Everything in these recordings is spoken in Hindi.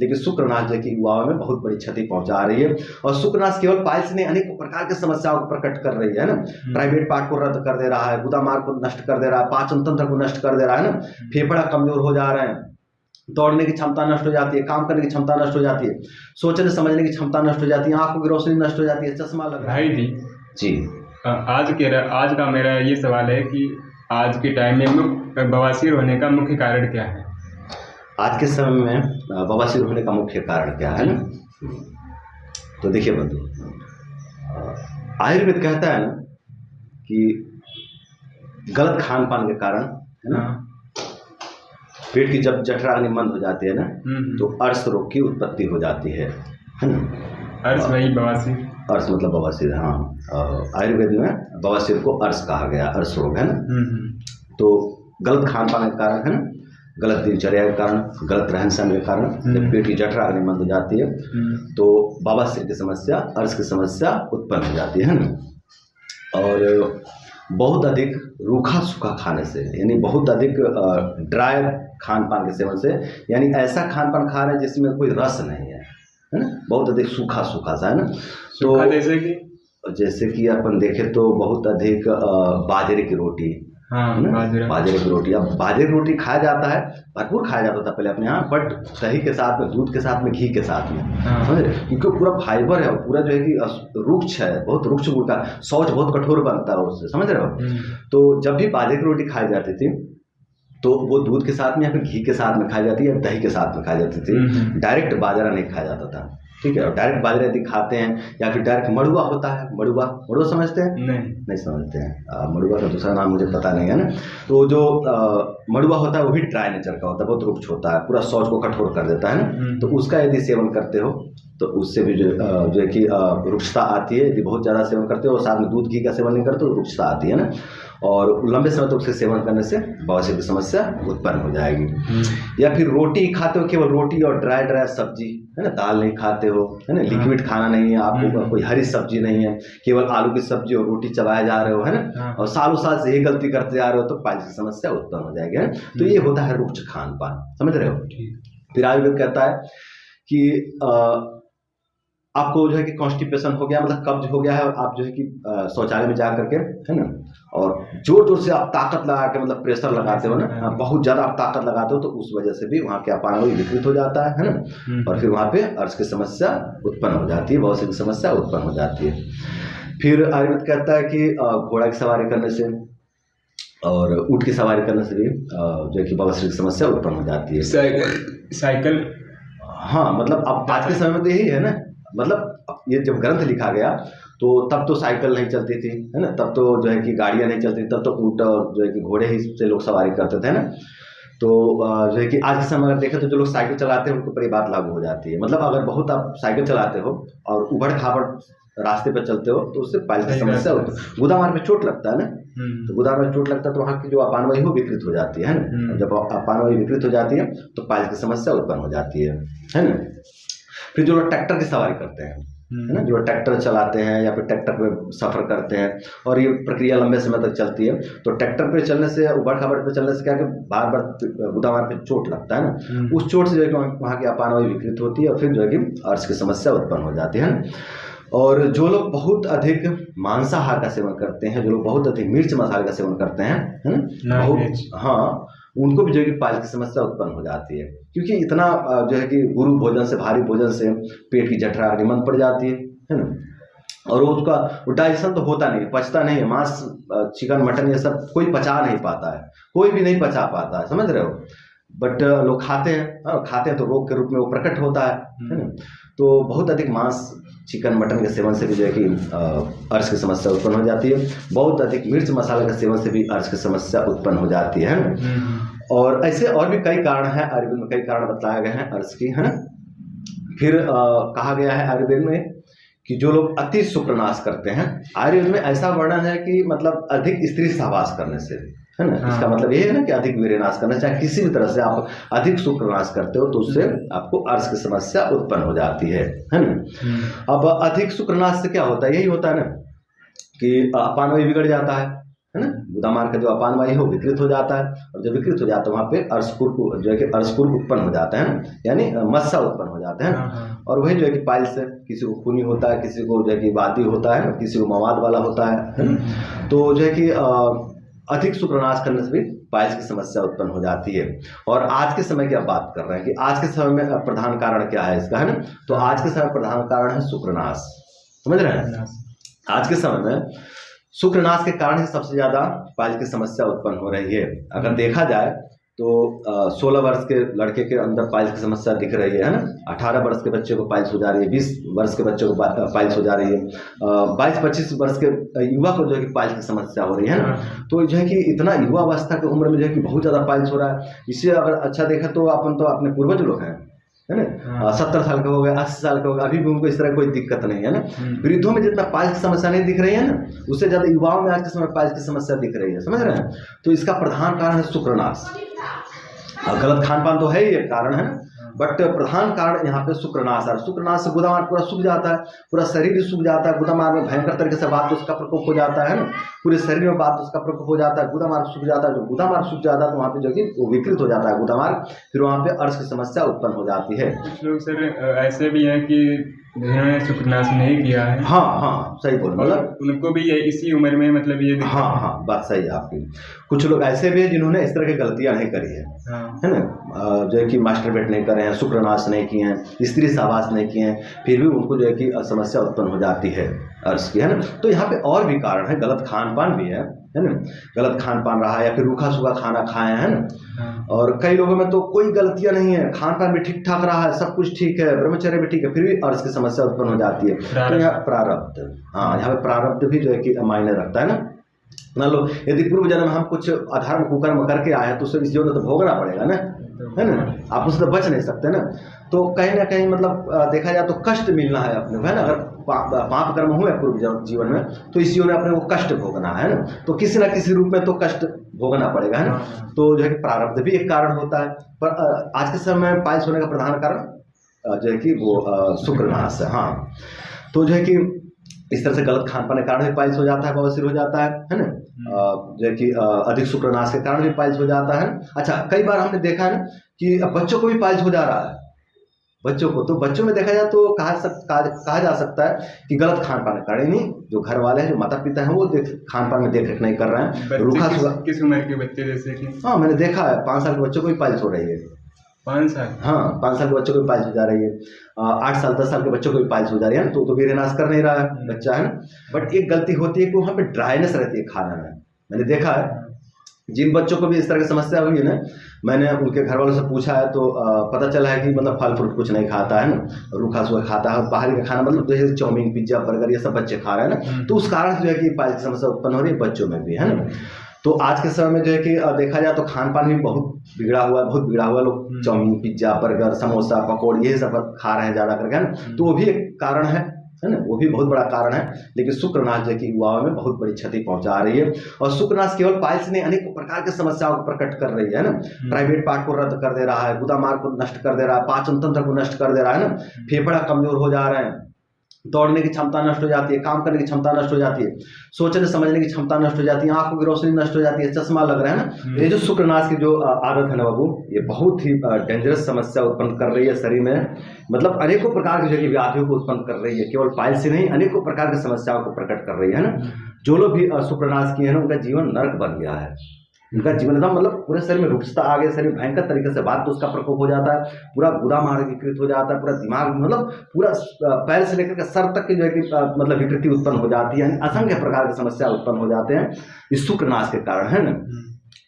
लेकिन शुक्रनाश जो कि युवाओं में बहुत बड़ी क्षति पहुंचा रही है। और शुक्रनाश केवल पाइल्स नहीं, अनेक प्रकार की समस्याओं को प्रकट कर रही है ना। प्राइवेट पार्ट को रद्द कर दे रहा है, गुदा मार्ग को नष्ट कर दे रहा है, पाचन तंत्र को नष्ट कर दे रहा है ना, फेफड़ा कमजोर हो जा रहे हैं, दौड़ने की क्षमता नष्ट हो जाती है, काम करने की क्षमता नष्ट हो जाती है, सोचने समझने की क्षमता नष्ट हो जाती है, आंखों की रोशनी नष्ट हो जाती है, चश्मा लग रहा है। भाई जी आज का मेरा ये सवाल है कि आज के टाइम में बवासीर होने का मुख्य कारण क्या है? आज के समय में बवासीर होने का मुख्य कारण क्या है ना। तो देखिए बंधु, आयुर्वेद कहता है ना कि गलत खान पान के कारण है ना, पेट की जब जठराग्नि मंद हो जाती है ना, तो अर्श रोग की उत्पत्ति हो जाती है ना। अर्श वही बवासीर, अर्श मतलब बवासीर। हाँ, आयुर्वेद में बवासीर को अर्श कहा गया, अर्श रोग है ना। तो गलत खान पान के कारण है ना, गलत दिनचर्या के कारण, गलत रहन सहन के कारण जब पेट की जठराग्नि मंद हो जाती है तो बवासीर की समस्या, अर्श की समस्या उत्पन्न हो जाती है ना। और बहुत अधिक रूखा सूखा खाने से, यानी बहुत अधिक ड्राई खान पान के सेवन से, यानी ऐसा खान पान खा रहे हैं जिसमें कोई रस नहीं है ना, बहुत अधिक सूखा सूखा सा है ना। तो जैसे कि अपन देखें तो बहुत अधिक बाजरे की रोटी, बाजरे की रोटी। अब बाजरे की रोटी खाया जाता है, भरपूर खाया जाता था पहले अपने यहाँ, बट दही के साथ में, दूध के साथ में, घी के साथ में, समझ रहे, क्योंकि पूरा फाइबर है, पूरा जो है कि रुक्ष है, बहुत रुक्ष गुण का, शौच बहुत कठोर बनता है उससे, समझ रहे हो। तो जब भी बाजरे की रोटी खाई जाती थी तो वो दूध के साथ में या फिर घी के साथ में खाई जाती है, या दही के साथ में खाई जाती थी। डायरेक्ट बाजरा नहीं खाया जाता था, ठीक है। और डायरेक्ट बाजरा यदि खाते हैं, या फिर डायरेक्ट मड़ुआ होता है, मड़ुआ समझते हैं? नहीं समझते हैं। मड़ुआ का दूसरा नाम मुझे पता नहीं है ना। तो जो मड़ुआ होता है वो भी ड्राई नेचर का होता है, बहुत रुक्ष होता है, पूरा शौच को कठोर कर देता है ना। तो उसका यदि सेवन करते हो तो उससे भी जो है कि रुक्षता आती है। यदि बहुत ज़्यादा सेवन करते हो और साथ में दूध घी का सेवन नहीं करते तो रुक्षता आती है ना। और लंबे समय तक उसके सेवन करने से बवासीर की समस्या उत्पन्न हो जाएगी। या फिर रोटी खाते हो, केवल रोटी और ड्राई सब्जी है ना, दाल नहीं खाते हो है ना, लिक्विड खाना नहीं है आपको, कोई हरी सब्जी नहीं है, केवल आलू की सब्जी और रोटी चबाए जा रहे हो है ना, और सालों साल से यही गलती करते जा रहे हो, तो पाइल्स की समस्या उत्पन्न हो जाएगी है। तो ये होता है रुक्ष खान पान, समझ रहे हो। फिर आयुर्वेद कहता है कि आपको जो है कि कॉन्स्टिपेशन हो गया, मतलब कब्ज हो गया है, और आप जो है कि शौचालय में जा करके है ना, और जोर जोर से आप ताकत लगा के, मतलब प्रेशर लगाते हो ना, बहुत ज़्यादा आप ताकत लगाते हो, तो उस वजह से भी वहाँ के अपान विकृत हो जाता है ना, और फिर वहाँ पे अर्श की समस्या उत्पन्न हो जाती है, बवासीर की समस्या उत्पन्न हो जाती है। फिर आयुर्वेद कहता है कि घोड़ा की सवारी करने से और ऊँट की सवारी करने से भी जो है कि बवासीर की समस्या उत्पन्न हो जाती है। साइकिल, हाँ, मतलब अब आज के समय में तो यही है ना, मतलब ये जब ग्रंथ लिखा गया तो तब तो साइकिल नहीं चलती थी है ना, तब तो जो है कि गाड़ियाँ नहीं चलती, तब तो ऊँट और जो है कि घोड़े ही से लोग सवारी करते थे ना। तो जो है कि आज के समय अगर देखें तो जो लोग साइकिल चलाते हैं उनको पर ये बात लागू हो जाती है। मतलब अगर बहुत आप साइकिल चलाते हो और उबड़ खाबड़ रास्ते पर चलते हो तो उससे पाइल्स की समस्या होती है। गुदामार में चोट लगता है ना, तो गुदामार में चोट लगता है तो वहाँ की जो अपानवायु हो विकृत हो जाती है ना। जब अपानवायु विकृत हो जाती है तो पाइल्स की समस्या उत्पन्न हो जाती है ना। फिर जो लोग ट्रैक्टर की सवारी करते हैं है ना, जो ट्रैक्टर चलाते हैं या फिर ट्रैक्टर पे सफ़र करते हैं और ये प्रक्रिया लंबे समय तक चलती है, तो ट्रैक्टर पे चलने से, उबड़ खाबड़ पे चलने से क्या कि बार बार गुदामार पे चोट लगता है ना, उस चोट से जो है कि वहाँ की अपानवायु विकृत होती है और फिर जो है कि अर्श की समस्या उत्पन्न हो जाती है ना। और जो लोग बहुत अधिक मांसाहार का सेवन करते हैं, जो लोग बहुत अधिक मिर्च मसाले का सेवन करते हैं है ना, बहुत, हाँ, उनको भी जो है कि पाइल्स की समस्या उत्पन्न हो जाती है, क्योंकि इतना जो है कि गुरु भोजन से, भारी भोजन से पेट की जठराग्नि मंद पड़ जाती है ना, और उसका डाइजेशन तो होता नहीं, पचता नहीं है। मांस, चिकन, मटन ये सब कोई पचा नहीं पाता है, कोई भी नहीं पचा पाता है, समझ रहे हो। बट लोग खाते हैं तो रोग के रूप में वो प्रकट होता है ना। तो बहुत अधिक मांस, चिकन, मटन के सेवन से भी जो है कि अर्श की समस्या उत्पन्न हो जाती है। बहुत अधिक मिर्च मसाले के सेवन से भी अर्श की समस्या उत्पन्न हो जाती है ना। और ऐसे और भी कई कारण हैं, आयुर्वेद में कई कारण बताए गए हैं अर्श की, है ना। फिर कहा गया है आयुर्वेद में कि जो लोग अति शुक्रनाश करते हैं, आयुर्वेद में ऐसा वर्णन है कि मतलब अधिक स्त्री सहवास करने से, है ना, इसका मतलब ये है ना कि अधिक वीर्यनाश करना, चाहे किसी भी तरह से आप अधिक शुक्रनाश करते हो तो उससे आपको अर्श की समस्या उत्पन्न हो जाती है ना। अब अधिक शुक्रनाश से क्या होता है, यही होता है ना कि अपानवायु बिगड़ जाता है है ना, गुदा मार्ग का जो अपान वायु है विकृत हो जाता है, और जब विकृत हो जाता है वहाँ पे अर्शपुर जो है कि अर्शपुर उत्पन्न हो जाता है ना, यानी मस्सा उत्पन्न हो जाते हैं। और वही जो है कि पाइल्स है, किसी को खूनी होता है, किसी को जो है कि वादी होता है, किसी को मवाद वाला होता है ना। तो जो है कि अधिक शुक्रनाश करने से भी पाइल्स की समस्या उत्पन्न हो जाती है। और आज के समय की आप बात कर रहे हैं कि आज के समय में प्रधान कारण क्या है इसका, है ना, तो आज के समय प्रधान कारण है शुक्रनाश, समझ रहे हैं। आज के समय में शुक्रनाश के कारण ही सबसे ज्यादा पाइल्स की समस्या उत्पन्न हो रही है। अगर देखा जाए तो 16 वर्ष के लड़के के अंदर पाइल्स की समस्या दिख रही है ना, 18 वर्ष के बच्चे को पाइल्स हो जा रही है, 20 वर्ष के बच्चे को पाइल्स हो जा रही है, 22-25 वर्ष के युवा को जो है कि पाइल्स की समस्या हो रही है ना। तो जो है कि इतना युवा अवस्था की उम्र में जो है कि बहुत ज़्यादा पाइल्स हो रहा है। इससे अगर अच्छा देखा तो अपन तो अपने पूर्वज लोग हैं, है ना, 70 साल के हो गए, 80 साल के हो गए, अभी भी उनको इस तरह कोई दिक्कत नहीं है ना। वृद्धों में जितना पाइल्स की समस्या नहीं दिख रही है ना, उससे ज्यादा युवाओं में आज के समय पाइल्स की समस्या दिख रही है, समझ रहे हैं। तो इसका प्रधान कारण है शुक्रनाश। गलत खान पान तो है ही एक कारण है, बट प्रधान कारण यहाँ पे शुक्रनाश है। शुक्रनाश से गुदा मार्ग पूरा सूख जाता है, पूरा शरीर सूख जाता है। गुदा मार्ग में भयंकर तरीके से बात उसका प्रकोप हो जाता है ना, पूरे शरीर में बात उसका प्रकोप हो जाता है, गुदा मार्ग सूख जाता है। जो गुदा मार्ग सूख जाता है तो वहाँ पे जो कि वो विकृत हो जाता है गुदा मार्ग, फिर वहाँ पे अर्श की समस्या उत्पन्न हो जाती है। कुछ लोग सर ऐसे भी हैं कि जिन्होंने शुक्रनाश नहीं किया है। हाँ सही बोल, मतलब उनको भी ये इसी उम्र में मतलब ये हाँ बात सही है आपकी। कुछ लोग ऐसे भी हैं जिन्होंने इस तरह की गलतियां नहीं करी है, है ना, जो है कि मास्टरबेट नहीं करे हैं, शुक्रनाश नहीं किए हैं, स्त्री सहवास नहीं किए हैं, फिर भी उनको जो है कि समस्या उत्पन्न हो जाती है अर्श की, है ना। तो यहाँ पे और भी कारण है, गलत खान पान भी है ना, गलत खान पान रहा है या फिर रूखा सूखा खाना खाए हैं ना। और कई लोगों में तो कोई गलतियां नहीं है, खान पान भी ठीक ठाक रहा है, सब कुछ ठीक है, ब्रह्मचर्य भी ठीक है, फिर भी अर्श की समस्या उत्पन्न हो जाती है। तो यहाँ प्रारब्ध, हाँ यहाँ पे प्रारब्ध भी जो है कि मायने रखता है ना। मान लो यदि पूर्व जन्म हम कुछ अधर्म कुकर्म करके आए हैं तो उसे इस जीवन में तो भोगना पड़ेगा ना, है ना, आप उससे तो बच नहीं सकते ना। तो कहीं ना कहीं मतलब देखा जाए तो कष्ट मिलना है अपने को, है ना। अगर पाप कर्म हुए पूर्व जीवन में तो इस जीवन में अपने को कष्ट भोगना है ना, तो किसी ना किसी रूप में तो कष्ट भोगना पड़ेगा, है ना। तो जो है कि प्रारब्ध भी एक कारण होता है, पर आज के समय में पाइल्स होने का प्रधान कारण जो है कि वो शुक्रनाश है। हाँ, तो जो है कि इस तरह से गलत खान पान के कारण भी पाइल्स हो जाता है, बवासीर हो जाता है ना। जो है कि अधिक शुक्रनाश के कारण भी पाइल्स हो जाता है। अच्छा, कई बार हमने देखा है ना कि बच्चों को भी पाइल्स हो जा रहा है, बच्चों को। तो बच्चों में देखा जाए तो कहा जा सकता है कि गलत खान पान के कारण, नहीं जो घर वाले हैं, जो माता पिता हैं, वो खान पान में देख रेख नहीं कर रहे हैं। रूखा किस उम्र के बच्चे जैसे कि? हाँ मैंने देखा है 5 साल के बच्चों को भी पाइल्स हो रही है। 5 साल? हाँ 5 साल के बच्चों को भी पाइल्स हो जा रही है, 8 साल 10 साल के बच्चों को भी पाइल्स हो जा रही है ना। तो वीर्यनाश कर नहीं रहा है बच्चा, है ना। बट एक गलती होती है कि वहाँ पे ड्राइनेस रहती है खाना में। मैंने देखा है जिन बच्चों को भी इस तरह की समस्या हुई है ना, मैंने उनके घर वालों से पूछा है तो पता चला है कि मतलब फल फ्रूट कुछ नहीं खाता है ना, रूखा सूखा खाता है, बाहरी का खाना मतलब जैसे चाउमीन पिज्जा बर्गर ये सब बच्चे खा रहे हैं ना। तो उस कारण से जो है कि पाइल्स की समस्या उत्पन्न हो रही है बच्चों में भी, है ना। तो आज के समय में जो है कि देखा जाए तो खान पान भी बहुत बिगड़ा हुआ है, बहुत बिगड़ा हुआ है। लोग चाउमीन पिज्जा बर्गर समोसा पकौड़ी ये सब खा रहे हैं ज़्यादा करके, है ना। तो वो भी एक कारण है ना, वो भी बहुत बड़ा कारण है। लेकिन शुक्रनाश जो कि युवाओं में बहुत बड़ी क्षति पहुंचा रही है। और शुक्रनाश केवल पाइल्स नहीं, अनेक प्रकार की समस्याओं को प्रकट कर रही है ना। प्राइवेट पार्ट को रद्द कर दे रहा है, गुदा मार्ग को नष्ट कर दे रहा है, पाचन तंत्र को नष्ट कर दे रहा है ना, फेफड़ा कमजोर हो जा रहे हैं, दौड़ने की क्षमता नष्ट हो जाती है, काम करने की क्षमता नष्ट हो जाती है, सोचने समझने की क्षमता नष्ट हो जाती है, आंखों की रोशनी नष्ट हो जाती है, चश्मा लग रहा है ना। ये जो शुक्रनाश की जो आदत है ना बाबू, ये बहुत ही डेंजरस समस्या उत्पन्न कर रही है शरीर में। मतलब अनेकों प्रकार की जो व्याधियों को उत्पन्न कर रही है, केवल पाइल्स से नहीं, अनेकों प्रकार की समस्याओं को प्रकट कर रही है ना। जो लोग भी शुक्रनाश किए हैं ना, उनका जीवन नर्क बन गया है। उनका जीवन एकदम मतलब पूरे शरीर में रुक्षता आ गई, शरीर भयंकर तरीके से बात तो उसका प्रकोप हो जाता है, पूरा गुदा मार्ग विकृत हो जाता है, पूरा दिमाग मतलब पूरा पैर से लेकर के सर तक की जो है कि मतलब विकृति उत्पन्न हो जाती है, असंख्य प्रकार की समस्या उत्पन्न हो जाते हैं इस शुक्रनाश के कारण, है ना।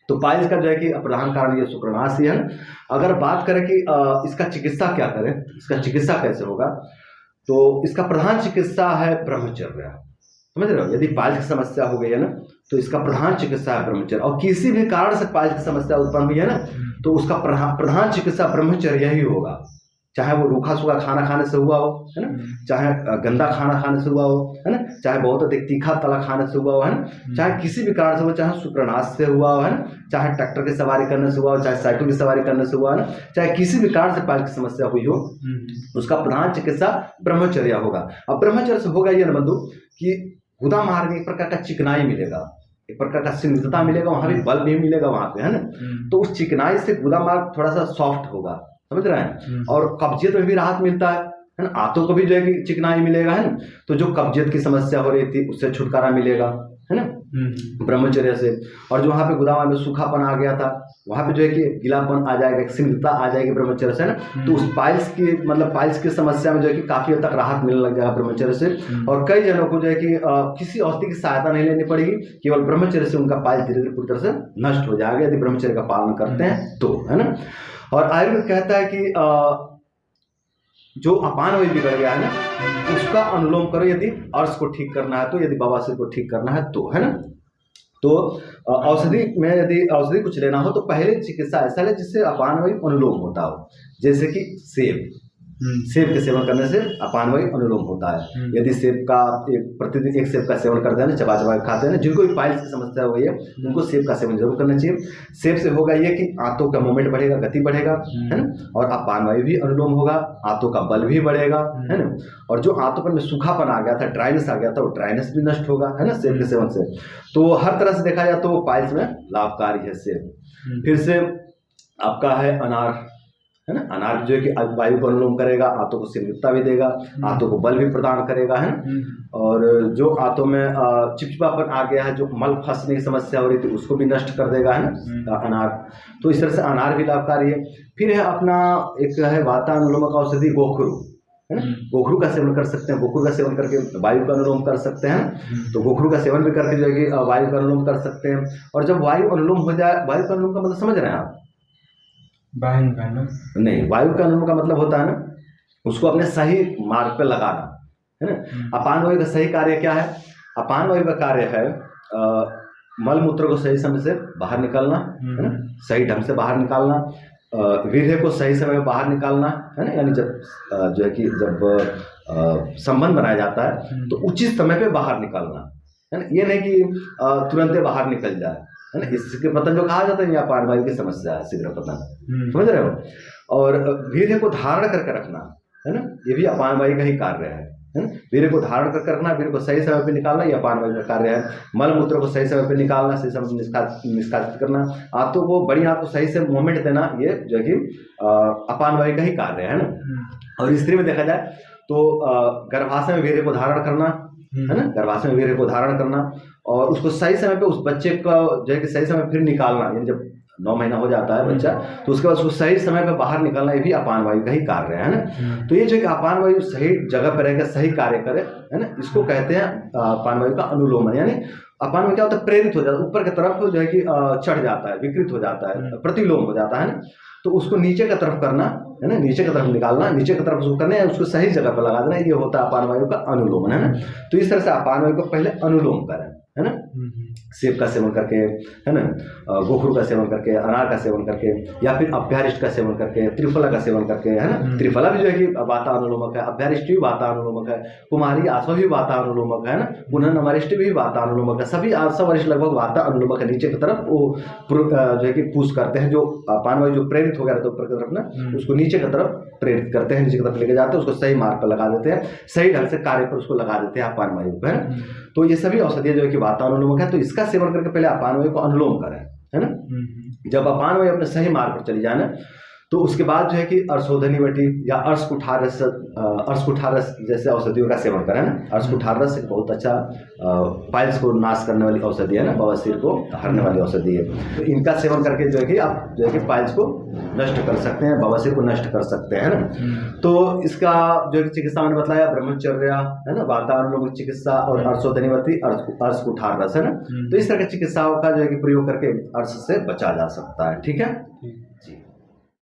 तो पाइल्स का जो है कि प्रधान कारण ये शुक्रनाश ही है ना। अगर बात करें कि इसका चिकित्सा क्या करें, इसका चिकित्सा कैसे होगा, तो इसका प्रधान चिकित्सा है ब्रह्मचर्य, समझ रहे हो। यदि पाइल्स की समस्या हो गई है ना, तो इसका प्रधान चिकित्सा है ब्रह्मचर्य। और किसी भी कारण से पाइल्स की समस्या उत्पन्न हुई है ना, तो उसका प्रधान चिकित्सा ब्रह्मचर्य ही होगा। चाहे वो रूखा सूखा खाना खाने से हुआ हो, है ना, चाहे गंदा खाना खाने से हुआ हो, है ना, चाहे बहुत अधिक तीखा तला खाने से हुआ हो, है ना, चाहे किसी भी कारण से हो, चाहे शुक्रनाश से हुआ हो, है ना, चाहे ट्रैक्टर की सवारी करने से हुआ हो, चाहे साइकिल की सवारी करने से हुआ है ना, चाहे किसी भी कारण से पाइल्स की समस्या हुई हो, उसका प्रधान चिकित्सा ब्रह्मचर्य होगा। अब ब्रह्मचर्य से होगा ये ना बंधु कि गुदा मार्ग में एक प्रकार का चिकनाई मिलेगा, एक प्रकार का स्निग्धता मिलेगा, वहाँ भी बल भी मिलेगा वहाँ पे, है ना। तो उस चिकनाई से गुदा मार्ग थोड़ा सा सॉफ्ट होगा, समझ रहे हैं। और कब्जियत में भी राहत मिलता है ना। आंतों को भी जो है कि चिकनाई मिलेगा, है ना। तो जो कब्जियत की समस्या हो रही थी उससे छुटकारा मिलेगा, है ना, ब्रह्मचर्य से। और जो वहाँ पे गुदामा में सूखापन आ गया था वहाँ पे जो है कि गीलापन आ जाएगा, स्निग्धता आ जाएगी ब्रह्मचर्य से, ना। तो उस पाइल्स की मतलब पाइल्स की समस्या में जो है कि काफी हद तक राहत मिलने लग जाएगा ब्रह्मचर्य से। और कई जनों को जो है कि किसी औषधि की सहायता नहीं लेनी पड़ेगी, केवल ब्रह्मचर्य से उनका पाइल्स धीरे धीरे पूरी तरह से नष्ट हो जाएगा यदि ब्रह्मचर्य का पालन करते हैं तो, है ना। और आयुर्वेद कहता है कि जो अपान वायु बिगड़ गया है ना उसका अनुलोम करो, यदि अर्श को ठीक करना है तो, यदि बवासीर को ठीक करना है तो, है ना। तो औषधि में यदि औषधि कुछ लेना हो तो पहले चिकित्सा ऐसा ले जिससे अपान वायु अनुलोम होता हो, जैसे कि सेब। सेब के सेवन करने से अपान वायु अनुलोम होता है। यदि सेब का प्रतिदिन एक सेब का सेवन करते हैं ना, चबा चबा के खाते हैं ना, जिनको भी पाइल्स की समस्या हो गई है उनको सेब का सेवन जरूर करना चाहिए। सेब से होगा ये कि आंतों का मूवमेंट बढ़ेगा, गति बढ़ेगा, है ना। और अपान वायु भी अनुलोम होगा, आंतों का बल भी बढ़ेगा, है ना। और जो आंतों में सूखापन आ गया था, ड्राइनेस आ गया था, वो ड्राइनेस भी नष्ट होगा, है ना, सेब के सेवन से। तो हर तरह से देखा जाए तो पाइल्स में लाभकारी है सेब। फिर से आपका है अनार, है ना। अनार जो है कि वायु को अनुलोम करेगा, आंतों को स्निग्धता भी देगा, आंतों को बल भी प्रदान करेगा, है ना। और जो आंतों में चिपचिपापन आ गया है, जो मल फंसने की समस्या हो रही थी उसको भी नष्ट कर देगा, है ना, अनार। तो इस तरह से अनार भी लाभकारी है। फिर है अपना एक है वातानुलोमक औषधि गोखरू, है ना। गोखरू का सेवन कर सकते हैं, गोखरू का सेवन करके वायु का अनुलोम कर सकते हैं। तो गोखरू का सेवन भी करके जो है कि वायु का अनुलोम कर सकते हैं। और जब वायु अनुलोम हो जाए, वायु का अनुलोम का मतलब समझ रहे हैं आप? बाहर निकालना नहीं, वायु का अनुलोम का मतलब होता है ना उसको अपने सही मार्ग पे लगाना, है ना। अपान वायु का सही कार्य क्या है? अपान वायु का कार्य है मल मूत्र को सही समय से बाहर निकालना, है ना, सही ढंग से बाहर निकालना, वीर्य को सही समय में बाहर निकालना, है ना। यानी जब जो है कि जब संबंध बनाया जाता है तो उचित समय पे बाहर निकालना, है ना। ये नहीं कि तुरंत बाहर निकल जाए, है ना। इसके पतन जो कहा जाता है, ये अपान वायु की समस्या है, शीघ्र पतन, समझ रहे हो। और वीर्य को धारण करके रखना, है ना, ये भी अपान वायु का ही कार्य है ना। वीर्य को धारण करके रखना, वीर्य को सही समय पे निकालना, ये अपान वायु का कार्य है। मल मूत्र को सही समय पे निकालना, सही समय पे निष्कासित करना, आंतों को बड़ी आंत को सही से मूवमेंट देना, ये जो कि अपान वायु का ही कार्य है ना। और स्त्री में देखा जाए तो गर्भाशय में वीर्य को धारण करना, है ना, गर्भाशय में वीर्य को धारण करना और उसको सही समय पे उस बच्चे को जो है कि सही समय फिर निकालना, यानी जब 9 महीना हो जाता है बच्चा तो उसके बाद उसको सही समय पे बाहर निकालना, ये भी अपान वायु का ही कार्य है ना। तो ये जो कि अपान वायु सही जगह पर रहेगा, सही कार्य करे, है ना, इसको कहते हैं अपान वायु का अनुलोमन। यानी अपान वायु क्या होता है? प्रेरित हो जाता है, ऊपर की तरफ जो है कि चढ़ जाता है, विकृत हो जाता है, प्रतिलोम हो जाता है ना। तो उसको नीचे की तरफ करना, है ना, नीचे की तरफ निकालना, नीचे की तरफ उसको करना है, उसको सही जगह पर लगा देना, ये होता है अपान वायु का अनुलोमन, है ना। तो इस तरह से अपान वायु को पहले अनुलोम करें, है ना, सेब का सेवन करके, है ना, गोखरू का सेवन करके, अनार का सेवन करके, या फिर अभ्यारिष्ट का सेवन करके, त्रिफला का सेवन करके, है ना। त्रिफला भी जो है कि वातानुलोमक है, अभ्यारिष्ट भी वातानुलोमक है, कुमारी आसवा भी वातानुलोमक है ना, पुनः नमरिष्ट भी वातानुलोमक है, सभी 800 वर्ष लगभग वातानुलोमक है। नीचे की तरफ वो जो है कि पुश करते हैं, जो अपान वायु जो प्रेरित हो गया था ऊपर की तरफ ना, उसको नीचे की तरफ प्रेरित करते हैं, नीचे की तरफ लेके जाते हैं, उसको सही मार्ग पर लगा देते हैं, सही ढंग से कार्य पर उसको लगा देते हैं अपान वायु को, है ना। तो ये सभी औषधियाँ जो है कि वातानुलोमक है, तो इसका सेवन करके पहले अपान वायु को अनुलोम करें, है ना। जब अपान वायु अपने सही मार्ग पर चली जाए ना, तो उसके बाद जो है कि अर्शोधनी वटी या अर्शकुठारस जैसे औषधियों का सेवन करें ना। अर्शकुठारस एक बहुत अच्छा पाइल्स को नाश करने वाली औषधि है ना, बवासीर को हरने वाली औषधि है। तो इनका सेवन करके जो है कि आप जो है कि पाइल्स को नष्ट कर सकते हैं, बवासीर को नष्ट कर सकते हैं ना। तो इसका जो है चिकित्सा मैंने बताया, ब्रह्मचर्य, है ना, वातानुलोमक चिकित्सा और अर्शोधनी वटी, अर्शकुठारस, है ना। तो इस तरह की चिकित्साओं का जो है कि प्रयोग करके अर्श से बचा जा सकता है। ठीक है जी।